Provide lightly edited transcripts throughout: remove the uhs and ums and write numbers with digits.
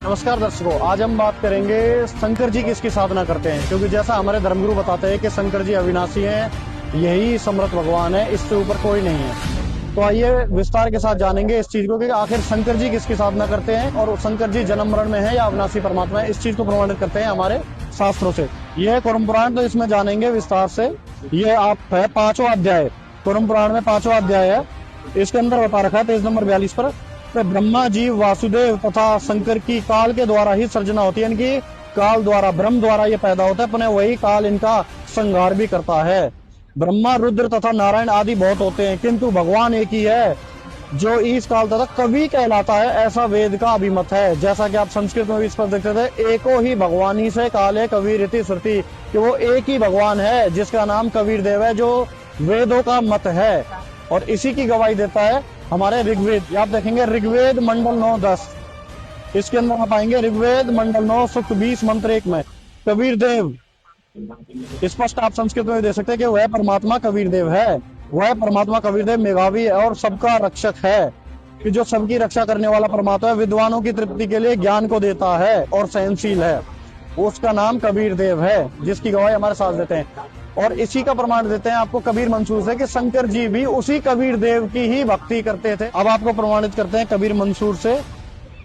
नमस्कार दर्शकों, आज हम बात करेंगे शंकर जी किसकी साधना करते हैं। क्योंकि जैसा हमारे धर्मगुरु बताते हैं कि शंकर जी अविनाशी हैं, यही समर्थ भगवान है, इससे ऊपर कोई नहीं है। तो आइए विस्तार के साथ जानेंगे इस चीज को कि आखिर शंकर जी किसकी साधना करते हैं और शंकर जी जन्म मरण में है या अविनाशी परमात्मा है। इस चीज को प्रमाणित करते हैं हमारे शास्त्रों से। यह है कुरम पुराण, तो इसमें जानेंगे विस्तार से। ये आप है 5वां अध्याय, कुरम पुराण में 5वां अध्याय है। इसके अंदर बता रखा है पेज नंबर 42 पर, तो ब्रह्मा जीव वासुदेव तथा शंकर की काल के द्वारा ही सर्जना होती है। इनकी काल द्वारा, ब्रह्म द्वारा ये पैदा होता है, पुनः वही काल इनका संहार भी करता है। ब्रह्मा, रुद्र तथा नारायण आदि बहुत होते हैं, किंतु भगवान एक ही है जो इस काल तथा कवि कहलाता है, ऐसा वेद का अभिमत है। जैसा कि आप संस्कृत में भी इस पर देखते थे, एको ही भगवानी से काले कबीर इति श्रुति, कि वो एक ही भगवान है जिसका नाम कबीर देव है, जो वेदों का मत है। और इसी की गवाही देता है हमारे ऋग्वेद। आप देखेंगे ऋग्वेद मंडल 9:10, इसके अंदर आप आएंगे ऋग्वेद मंडल 9 सूक्त 20 मंत्र 1 में कबीर देव स्पष्ट आप संस्कृत में दे सकते हैं कि वह परमात्मा कबीर देव है। वह परमात्मा कबीर देव मेघावी है और सबका रक्षक है, कि जो सबकी रक्षा करने वाला परमात्मा है, विद्वानों की तृप्ति के लिए ज्ञान को देता है और सहनशील है। उसका नाम कबीर देव है, जिसकी गवाही हमारे साथ देते हैं। और इसी का प्रमाण देते हैं आपको कबीर मंसूर से, कि शंकर जी भी उसी कबीर देव की ही भक्ति करते थे। अब आपको प्रमाणित करते हैं कबीर मंसूर से,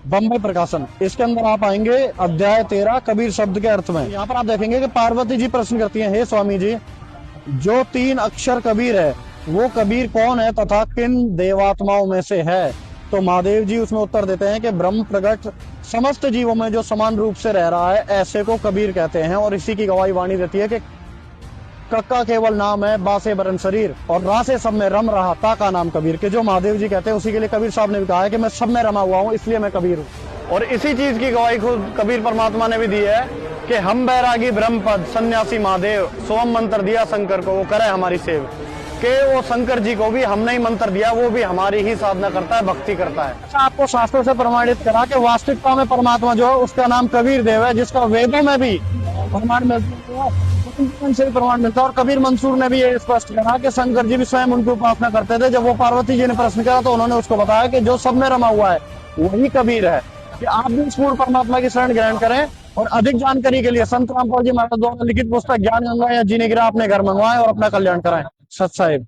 बम्बई प्रकाशन। इसके अंदर आप आएंगे अध्याय 13 कबीर शब्द के अर्थ में। यहाँ पर आप देखेंगे कि पार्वती जी प्रश्न करती हैं, हे स्वामी जी, जो 3 अक्षर कबीर है वो कबीर कौन है तथा किन देवात्माओं में से है। तो महादेव जी उसमें उत्तर देते हैं कि ब्रह्म प्रगट समस्त जीवों में जो समान रूप से रह रहा है, ऐसे को कबीर कहते हैं। और इसी की गवाही वाणी देती है कि कक्का केवल नाम है, बासे बरन शरीर, और रा से सब में रम रहा ता का नाम कबीर, के जो महादेव जी कहते हैं उसी के लिए कबीर साहब ने भी कहा है कि मैं सब में रमा हुआ हूँ, इसलिए मैं कबीर हूँ। और इसी चीज की गवाही खुद कबीर परमात्मा ने भी दी है कि हम बैरागी ब्रह्म पद सन्यासी महादेव, सोम मंत्र दिया शंकर को, वो करे हमारी सेव। के वो शंकर जी को भी हमने ही मंत्र दिया, वो भी हमारी ही साधना करता है, भक्ति करता है। आपको शास्त्रों से प्रमाणित करा कि वास्तविकता में परमात्मा जो है उसका नाम कबीर देव है, जिसका वेदों में भी प्रमाण मिलता है, से प्रमाण मिलता है। और कबीर मंसूर ने भी ये स्पष्ट करा कि शंकर जी भी स्वयं उनकी उपासना करते थे। जब वो पार्वती जी ने प्रश्न करा तो उन्होंने उसको बताया कि जो सब में रमा हुआ है वही कबीर है, कि आप भी इस पूर्ण परमात्मा की शरण ग्रहण करें। और अधिक जानकारी के लिए संत रामपाल जी महाराज द्वारा लिखित पुस्तक ज्ञान गंगा या जीने गिरा अपने घर मंगवाएं और अपना कल्याण कराएं। सत साहिब।